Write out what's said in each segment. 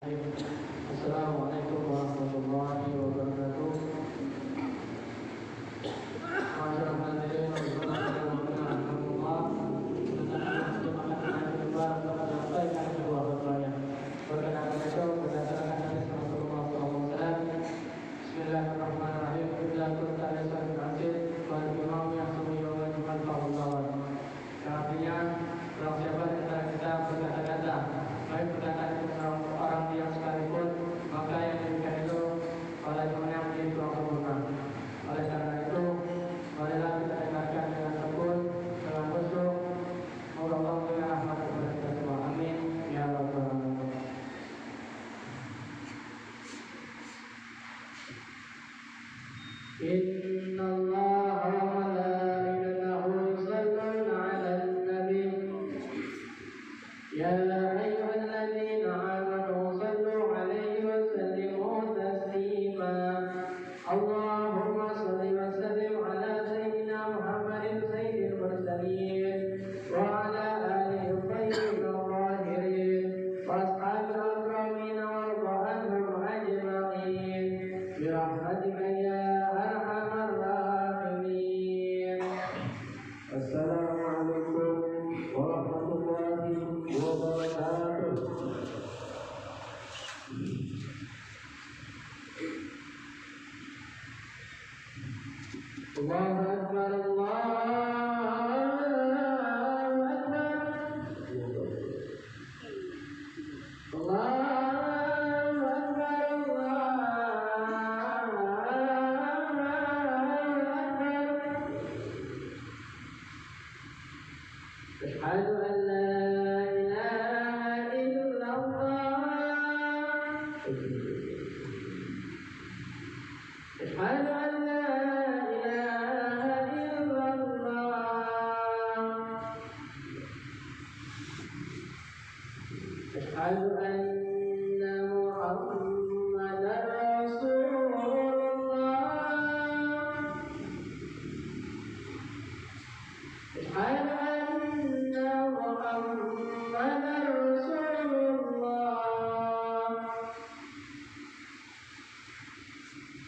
Assalamualaikum warahmatullahi wabarakatuh. Bismillahirrahmanirrahim. Yang artinya barang siapa di antara kita berkata-kata baik perkataan itu orang diam sekalipun, maka yang demikian itu oleh Tuhan yang menjadi Tuhan sempurna. Oleh karena itu, marilah kita dengarkan dengan tekun, dengan khusyuk. Moga Allah memberikan rahmat kepada kita semua. Amin ya rabbal alamin. Innallaha wa malaikatahu yusholluna 'alan nabi. Ya ayyuhalladzina amanu shallu 'alaihi wa sallimu taslima. Allahumma shalli wa sallim 'ala sayyidina Muhammadin sayyidil mursalin wa 'ala alihi thayyibin tahirin wa ashabil akramin wa anhum ajma'in bi rahmatika ya arhamar rahimin. Assalamualaikum warahmatullahi wabarakatuh. Allahu Akbar, Allahu Akbar, Allahu Akbar, Allahu Akbar. Asyhadu an la ilaha illallah. Asyhadu an la ilaha illallah. Asyhadu anna Muhammadar Rasulullah. Asyhadu anna Muhammadar Rasulullah.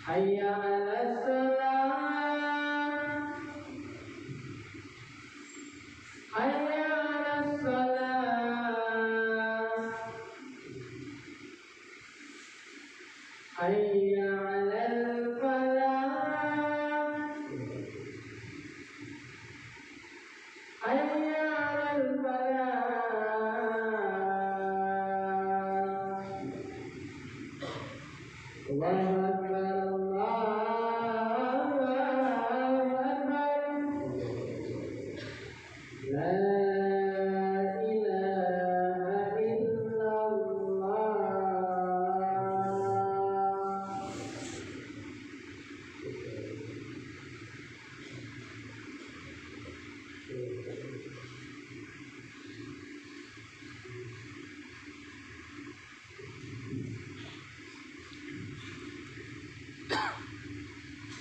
Hayya 'alas salam. Hayya 'alas salam. Hayya 'alal falah. Hayya 'alal falah. Allahu Akbar, Allahu Akbar. La ilaha illallah.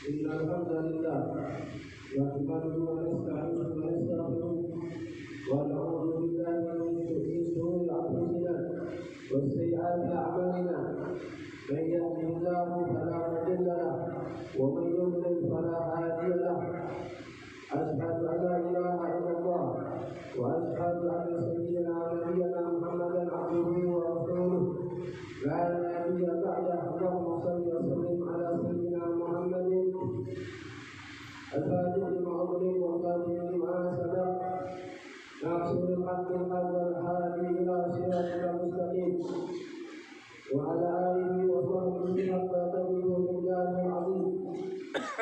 Innal hamdalillah nahmaduhu wa nasta'inuhu wa nastaghfiruh wa na'udzu billahi min shururi anfusina wa sayyi'ati a'malina. Man yahdihillahu fala mudilla lahu wa man yudlil fala hadiya lahu. Asyhadu an la ilaha illallah wa asyhadu anna sayyidina wa nabiyyana Muhammadan 'abduhu wa rasuluh. La nabiyya ba'dahu. Allahumma shalli wa sallim 'ala sayyidina Muhammadin al-fatih lima ughliqa wal khatim lima sabaq nasiril haqqi wal hadi ila siratal mustaqim wa 'ala alihi wa sahbihi haqqa qadrihi billahi 'azim.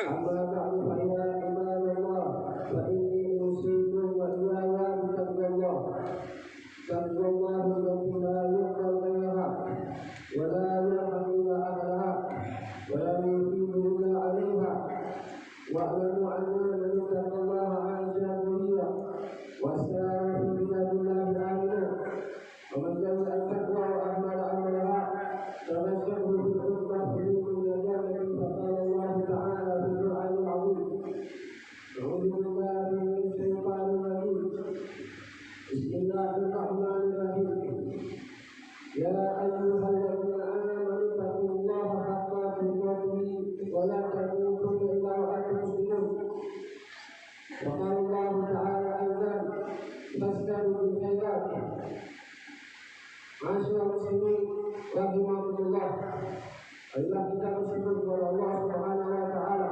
Amma ba'du fa ya ibadallah fa inni usikum wa iyaya bi taqwallah. Taqwallahu alladhi la rahimahullah. Marilah kita bersyukur kepada Allah Subhanahu wa taala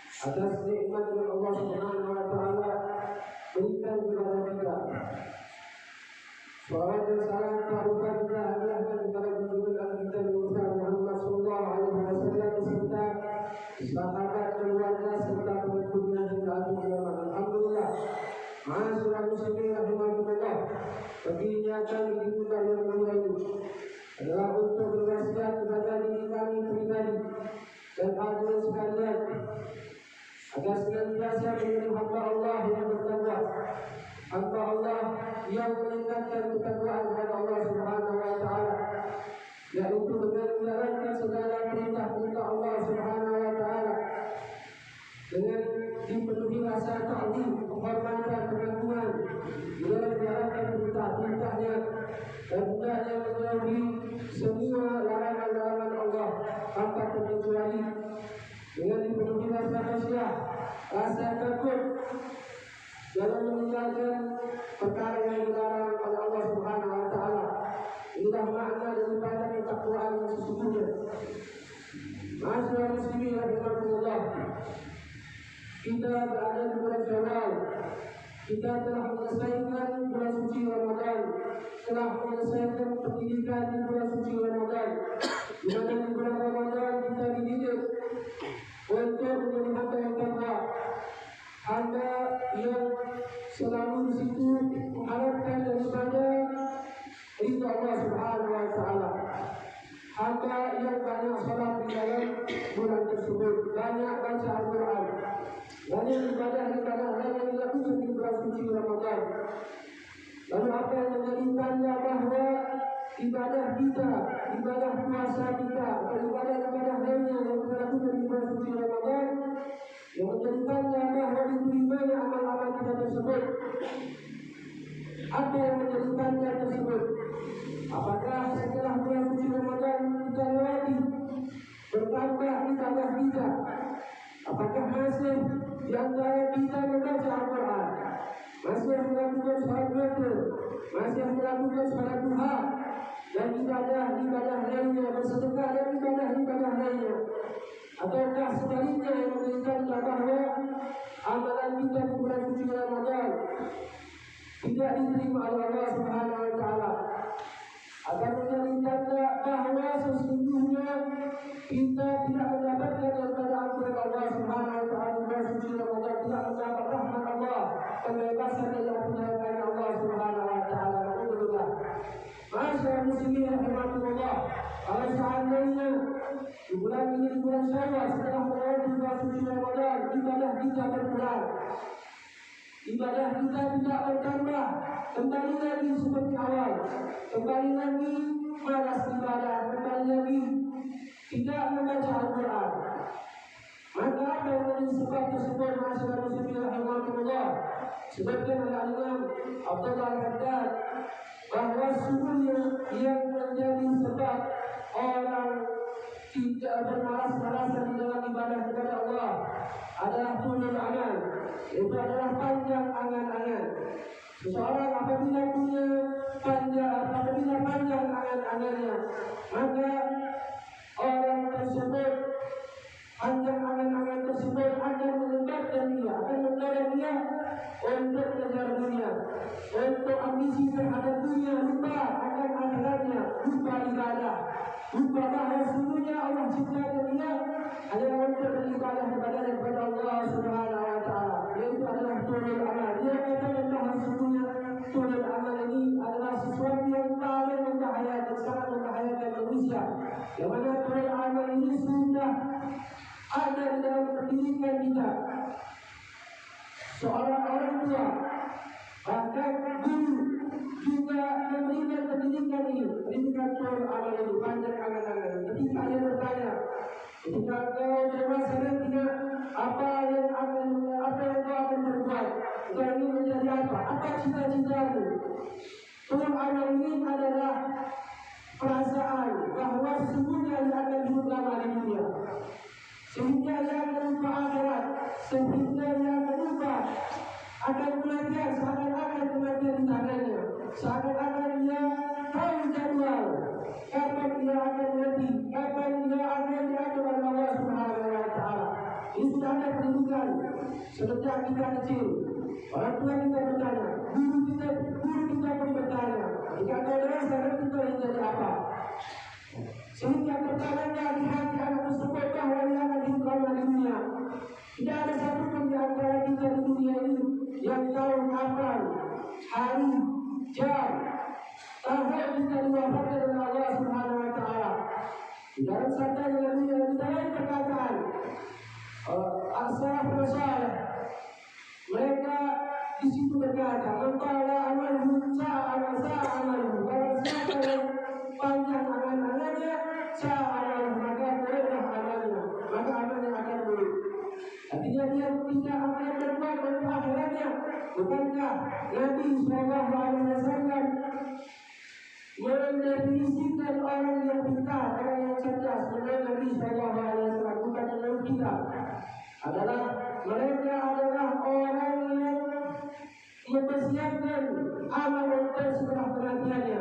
atas nikmat yang Allah Subhanahu wa taala berikan kepada kita. Salawat dan salam kepada kita hadiahkan kepada junjungan kita Muhammad sallallahu alaihi wasallam serta sahabat keluarga serta pengikutnya hingga akhir zaman. Alhamdulillah. Ma'asyiral muslimin rahimahullah. Kegiatan kita yang mulia ini adalah untuk berwasiat kepada diri kami pribadi dan hadirin sekalian agar senantiasa menjadi hamba Allah yang bertakwa, hamba Allah yang meningkatkan ketakwaan kepada Allah Subhanahu wa taala, yaitu dengan menjalankan segala perintah-perintah Allah Subhanahu wa taala dengan dipenuhi rasa ta'zim, penghormatan, pengagungan dalam menjalankan perintah-perintahnya dan hendaknya menjauhi semua larangan-larangan Allah tanpa terkecuali dengan dipenuhi rasa khasyah, rasa takut dalam meninggalkan perkara yang dilarang oleh Allah Subhanahu wa taala. Inilah makna daripada ketakwaan yang sesungguhnya. Ma'asyiral muslimin rahimahullah. Kita berada di bulan Syawal. Kita telah menyelesaikan bulan suci Ramadan, telah menyelesaikan pendidikan di bulan suci Ramadan. Di mana di bulan Ramadan kita dididik untuk menjadi hamba yang takwa, hamba yang selalu di situ mengharapkan daripada ridha Allah Subhanahu wa taala, hamba yang banyak salat di dalam bulan tersebut, banyak baca Al-Quran, banyak ibadah-ibadah yang dilakukan di bulan suci Ramadan. Lalu apa yang menjadi tanda bahawa ibadah kita, ibadah puasa kita, dan ibadah-ibadah lainnya yang kita lakukan di bulan suci Ramadan, yang menjadi tanda bahawa diterimanya amal-amal kita tersebut. Apa yang menjadi tanda tersebut? Apakah setelah bulan suci Ramadan kita lewati bertambah ibadah kita? Apakah masih di antara kita membaca Al-Quran, masih melakukan salat witir, masih melakukan salat duha dan ibadah-ibadah lainnya, bersedekah dan ibadah-ibadah lainnya? Ataukah sebaliknya yang menunjukkan bahawa amalan kita di bulan suci Ramadan tidak diterima oleh Allah Subhanahu wa taala? Agar menjadi tanda bahawa sesungguhnya kita tidak mendapatkan daripada anugerah Allah Subhanahu wa taala di bulan suci Ramadan, tidak mendapat rahmat Allah, pembebasan dari anugerah Allah Subhanahu wa taala. Alhamdulillah. Ma'asyiral muslimin rahimahullah. Kalau seandainya di bulan ini, di bulan Syawal, setelah melewati bulan suci Ramadan, ibadah kita berkurang, ibadah kita tidak bertambah, kembali lagi seperti awal, kembali lagi malas ibadah, kembali lagi tidak membaca Al-Quran, maka apa yang menjadi sebab tersebut? Ma'asyiral muslimin rahimahullah, sebabkan oleh Imam Abdullah Al-Haddad bahawa sungguhnya yang menjadi sebab orang tidak bermalas-malasan di dalam ibadah kepada Allah adalah tulul amal, itu adalah panjang angan-angan. Seseorang apabila panjang angan-angannya, maka orang tersebut, panjang angan-angan tersebut akan menyebabkan dia, akan mendorong dia untuk mengejar dunia, untuk ambisi terhadap dunia, lupa akan akhiratnya, lupa ibadah, lupa bahawa sesungguhnya Allah ciptakan dia adalah untuk beribadah kepada Allah Subhanahu wa taala. Itu adalah tulul amal. Dia katakan bahawa sesungguhnya tulul amal ini adalah sesuatu yang paling membahayakan, sangat membahayakan manusia. Yang mana tulul amal ini sudah ada di dalam pendidikan kita. Seorang orang tua, bahkan guru juga memberikan pendidikan ini, pendidikan tulul amal ini, panjang angan-angan. Ketika dia bertanya, ketika kau dewasa nanti, apa yang kau akan berbuat? Kau ingin menjadi apa? Apa cita-citamu? Tulul amal ini adalah perasaan bahawa sesungguhnya dia akan hidup lama di dunia, sehingga dia akan lupa akhirat, sehingga dia akan lupa akan kematian, seakan-akan kematian di tangannya, seakan-akan dia tahu jadwal kapan standar pendidikan sejak kita kecil. Orang tua kita bertanya, guru kita pun bertanya, jika kau dewasa nanti kau ingin jadi apa? Sehingga pertanyaannya di hati anak tersebut bahwa ia akan hidup di dunia. Tidak ada satu pun di antara kita di dunia ini yang tahu kapan, hari, jam, tahun kita diwafatkan oleh Allah Subhanahu Wa Taala. Di dalam sabda Nabi yang dalam perkataan asal masalah mereka di situ berkata, "Mengkala amalhu sa'ala amalhu." Kalau siapa yang panjang amal-amalnya, sa'ala maka murah amalnya, maka amalnya akan buruk. Artinya dia tidak akan berbuat untuk akhiratnya. Bukankah Nabi Sallallahu Alaihi Wasallam mendefinisikan orang yang pintar, orang yang cerdas, menurut Nabi Sallallahu Alaihi Wasallam, bukan menurut kita, adalah mereka adalah orang yang mempersiapkan amal untuk setelah kematiannya.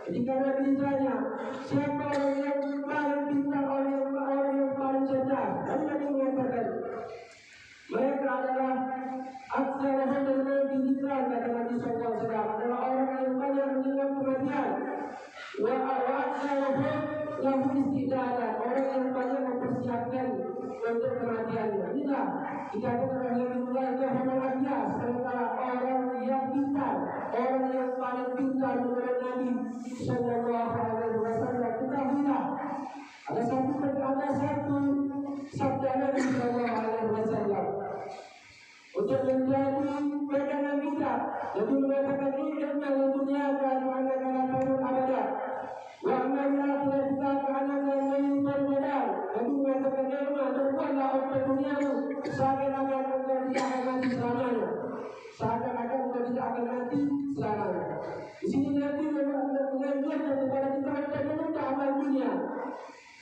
Jika Nabi ditanya, siapa orang yang paling pintar, orang yang paling cerdas, dan Nabi mengatakan, mereka adalah aksarahum dengan dizikran, kata Nabi Sallallahu Alaihi Wasallam, adalah orang yang banyak mengingat kematian. Wa aksarahum lahu istidadah, orang yang banyak mempersiapkan untuk kematiannya. Inilah dikatakan oleh Rasulullah SAW, sementara orang yang pintar, orang yang paling pintar menurut Nabi Sallallahu Alaihi Wasallam, ketahuilah ada satu sabda Nabi Sallallahu Alaihi Wasallam untuk menjadi pegangan kita. Nabi mengatakan inna dunia kan anak-anak abada wa amalna kita anak-anak yang berbadal. Nabi mengatakan berbuatlah untuk duniamu seakan-akan engkau tidak akan mati selamanya, seakan-akan engkau tidak akan mati selamanya. Di sini Nabi mengajarkan kepada kita untuk meminta amal dunia,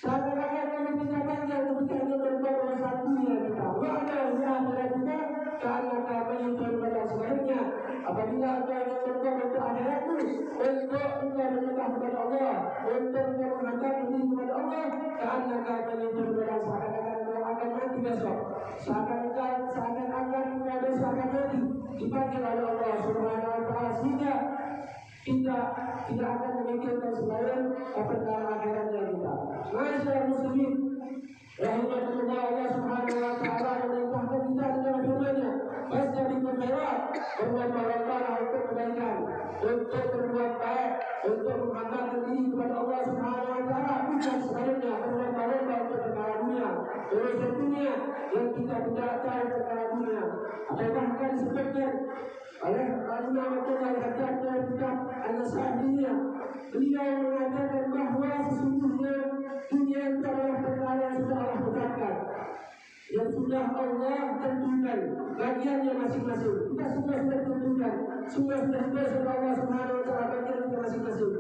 seakan-akan kami tidak panjang ketika kita berbuat urusan dunia kita. Wa'ala akhirat kita karena kami yang berbuat sebaliknya. Apabila engkau ingin berbuat untuk akhiratmu, untuk engkau menyembah kepada Allah, untuk engkau mengangkat diri kepada Allah, karena kami yang berbuat seakan-akan engkau akan mati besok, seakan-akan engkau besok akan mati dipanggil oleh Allah Subhanahu Wa Taala, sehingga kita tidak akan memikirkan selain perkara akhiratnya kita. Masyaallah muslimin, rahimahullah, Allah Subhanahu Wa Taala memerintahkan kita dengan firman-Nya, "Fastabiqul khairat", berbuat untuk kebaikan, untuk berbuat baik, untuk mengangkat diri kepada Allah Subhanahu Wa Taala, bukan sebaliknya berlomba-lomba untuk perkara dunia, urusan dunia yang kita tidak tahu perkara dunia. Atau bahkan disebutkan oleh Imam Al-Haddad dalam kitab An-Nasa'iyah, beliau mengatakan bahawa sesungguhnya dunia itu adalah perkara yang sudah Allah tetapkan, yang sudah Allah tentukan bagiannya masing-masing. Kita semua sudah tentukan, semua sudah oleh Allah Subhanahu Wa Taala bagian kita masing-masing.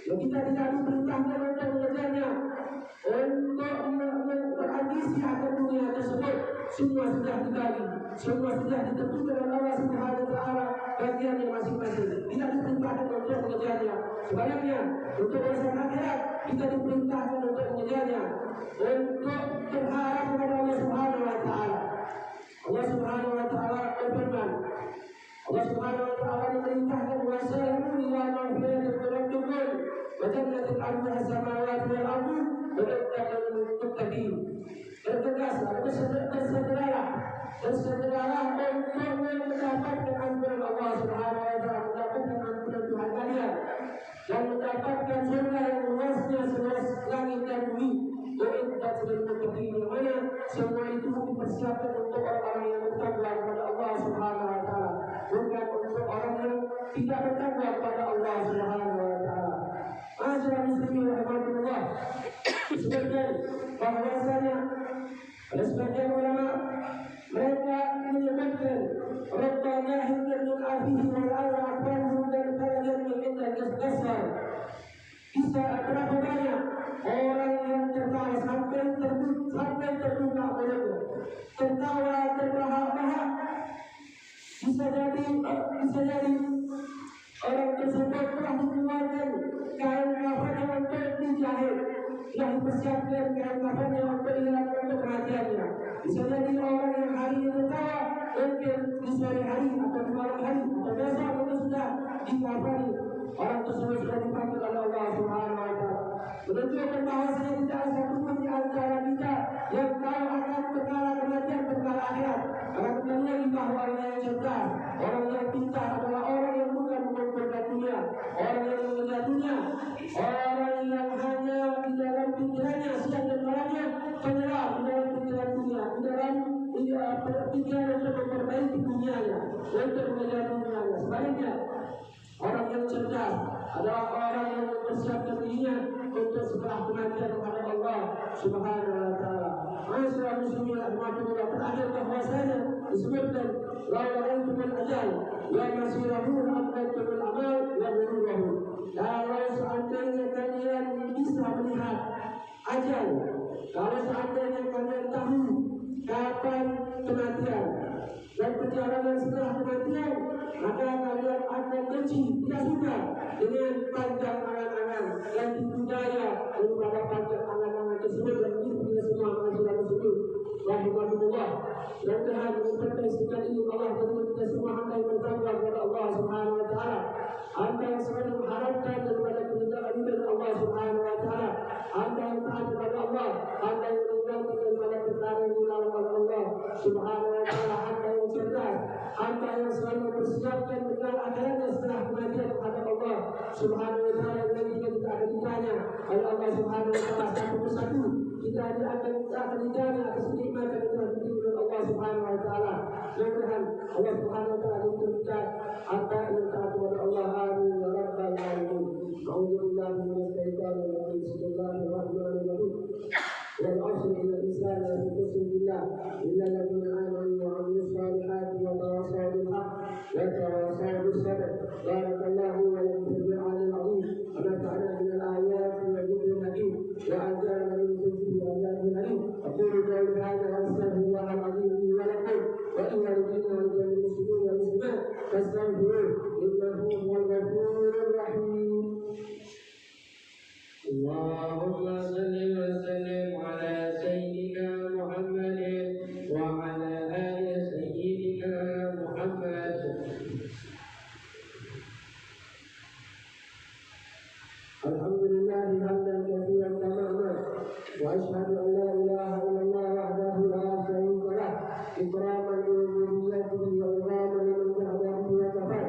Yang kita tidak diperintahkan untuk mengejarnya, untuk berambisi akan dunia tersebut, semua sudah dibagi, semua sudah ditentukan oleh Allah Subhanahu Wa Taala bagiannya masing-masing. Tidak diperintahkan untuk mengejarnya. Sebaliknya, untuk urusan akhirat kita diperintahkan untuk mengejarnya, untuk berharap kepada Allah Subhanahu Wa Taala. Allah Subhanahu Wa Taala berfirman, Allah Subhanahu Wa Taala memerintahkan wasai'u ila maghfiratin min rabbikum wa jannatin 'arduha as-samawati wal ardu uiddat lil muttaqin. Bergegaslah, bersegeralah untuk mendapatkan ampunan Allah Subhanahu Wa Taala, mendapatkan ampunan Tuhan kalian, dan mendapatkan surga yang luasnya seluas langit dan bumi. Uiddat lil muttaqin, yang mana semua itu dipersiapkan untuk orang-orang yang bertakwa kepada Allah Subhanahu Wa Taala, bukan untuk orang yang tidak bertakwa kepada Allah Subhanahu Wa Taala. Masyaallah muslimin rahimahullah, disebutkan bahwasanya ada sebagian ulama mereka menyebutkan Rabbana hindar afihi wal ala akbarhu dan kalian meminta kesesar. Bisa berapa banyak orang yang tertawa sampai terbuka mulutnya, tertawa terbahak-bahak. Bisa jadi orang tersebut telah mengeluarkan kain kafannya untuk dijahit, telah dipersiapkan kain kafannya untuk hilang untuk kematiannya. Bisa jadi orang yang menunjukkan bahwasanya tidak ada satupun di antara kita yang tahu akan perkara kematian perkara akhirat. Akan kembali bahwa orang yang cerdas, orang yang pintar adalah orang yang bukan mengumpulkan dunia, orang yang mengejar dunia, orang yang hanya di dalam pikirannya siang dan malamnya tenggelam di dalam pikiran dunia, di dalam pikiran untuk memperbaiki dunianya, untuk mengejar dunianya. Sebaliknya, orang yang cerdas adalah orang yang mempersiapkan dirinya untuk setelah kematian kepada Allah Subhanahu wa taala. Masyaallah muslimin rahmatullah, terakhir bahwasanya disebutkan lawan ajal wa masirahu amratul amal wa ghururahu. Kalau seandainya kalian bisa melihat ajal, kalau seandainya kalian tahu kapan kematian dan perjalanan setelah kematian, maka kalian akan benci, tidak suka dengan panjang angan-angan dan tipu daya daripada panjang angan-angan tersebut. Dan ini kita semua manusia tersebut rahimahullah. Mudah-mudahan berkaitan ini Allah berkata kita semua hamba yang bertakwa kepada Allah Subhanahu wa taala, hamba yang selalu mengharapkan daripada keridhaan dari Allah Subhanahu wa taala, hamba yang taat kepada Allah, hamba yang meninggalkan daripada perkara yang dilarang oleh Allah Subhanahu wa taala, hamba yang cerdas, hamba yang selalu mempersiapkan bekal akhiratnya setelah kematian kepada Allah Subhanahu wa taala. Dan kita akan ditanya oleh Allah Subhanahu wa taala satu persatu, kita akan ditanya atas kenikmatan yang telah diberikan oleh Allah Subhanahu wa taala. Mudah-mudahan Allah Subhanahu wa taala memberikan apa yang taat kepada Allah. Amin ya rabbal alamin. A'udzubillahi minasyaitonir rajim. Bismillahirrahmanirrahim. Wal 'asri innal insana lafi khusr illa alladziina aamanu wa 'amilus shalihati wa tawassaw bil haqq wa tawassaw bis sabr. Barakallahu wa lakum fil Qur'anil 'azim. Wa nafa'ana minal ayati wa dhikril hakim wa ajjalna min dhikri ayatin hakim. Aqulu qawli hadha wa astaghfirullahal 'azim li wa lakum wa inna lillahi wa inna ilaihi raji'un wa muslimin fastaghfiruhu innahu huwal ghafurur rahim. Allahumma salli wa sallim ala sayyidina Muhammadin wa ala ali sayyidina Muhammad. Alhamdulillah hamdan katsiran tamama wa asyhadu an la ilaha illallah wahdahu la syarika lah ikraman li rububiyyatihi wa ikraman liman jahadahu wa kafar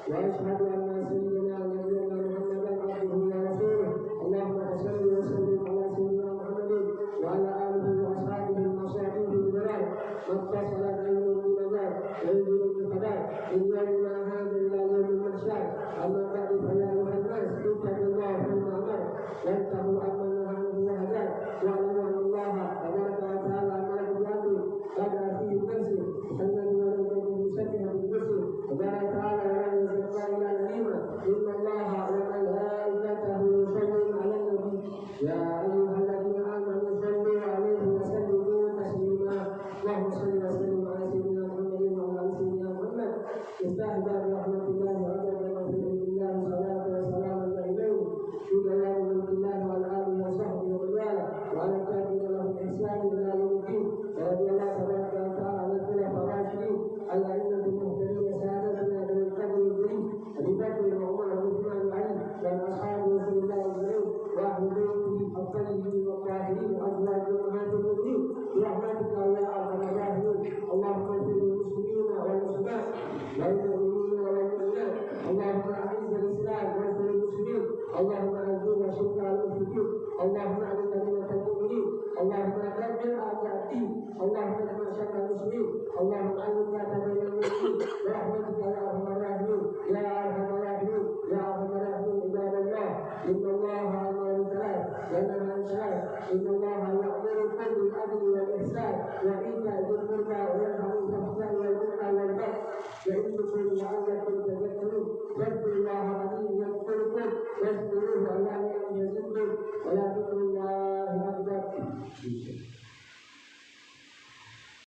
wa asyhadu anna sayyidina wa nabiyyana Muhammadan abduhu wa rasuluh. Allahumma salli wa sallim ala sayyidina Muhammadin wa ala alihi wa ashabihi wa sahbihi al-kiram. Mattasalat ilmun bi nazar wa ilmun bi qadar inna ma hadha ila yawmil mahsyar. Amma ba'du fa ya ayuhan nas ittaqullaha fima amar wattaqu amma nahaa anhu wa hadar wa'lamu anna Allaha tabaraka wa ta'ala amara bil 'adli qad afihi nafsi annahu la yuhibbu musaffiha bil nafsi wa qala ta'ala wa la yuzakka illa al-'alima inna Allaha wa malaikatahu yusalluna 'alan nabi ya ayyuhalladzina amanu sallu 'alaihi wa sallimu taslima. Allahumma salli wa sallim ala sayyidina Muhammadin wa ala ali sayyidina Muhammad. Istahbar rahmatullahi wa barakatuh. Salatu wa salamu alaihi wa ala alihi wa alihi wa sahbihi wa wala wa ala tabi'ina lahum ihsan ila yaumiddin. Radhiyallahu tabaraka wa ta'ala an al-khulafa ar-rashidin al-a'immati al-muhtadin sa'adatina bil qadri al-karim Abi Bakr wa Umar wa Uthman wa Ali wa ashabi Rasulillah ajma'in wa ahli baitihi at-tayyibin wa at-tahirin wa azwaj ummahatil mu'minin bi rahmatika ya arhamar rahimin. Allahumma ighfir lil muslimina wal muslimat wal mu'minina wal mu'minat. Allahumma a'izz al-islam wa anzil al-muslimin. Allahumma anzil wa shukra al-muslimin. Allahumma a'inna kalimatal mu'minin. Allahumma dabbir a'da'id. Allahumma kama syarra al-muslimin. Allahumma a'inna tabayyana al-muslimin bi rahmatika ya arhamar rahimin ya arhamar rahimin ya arhamar rahimin. Ibadallah inna Allaha amara bil-'adli wa yanha 'anil fahsha'i. Inna Allaha ya'muru bil 'adli wal ihsan wa ita'i dhil qurba wa yanha 'anil fahsha'i wal munkari wal baghi ya'idukum la'allakum tadhakkarun. Wassalamu'alaikum warahmatullahi wabarakatuh.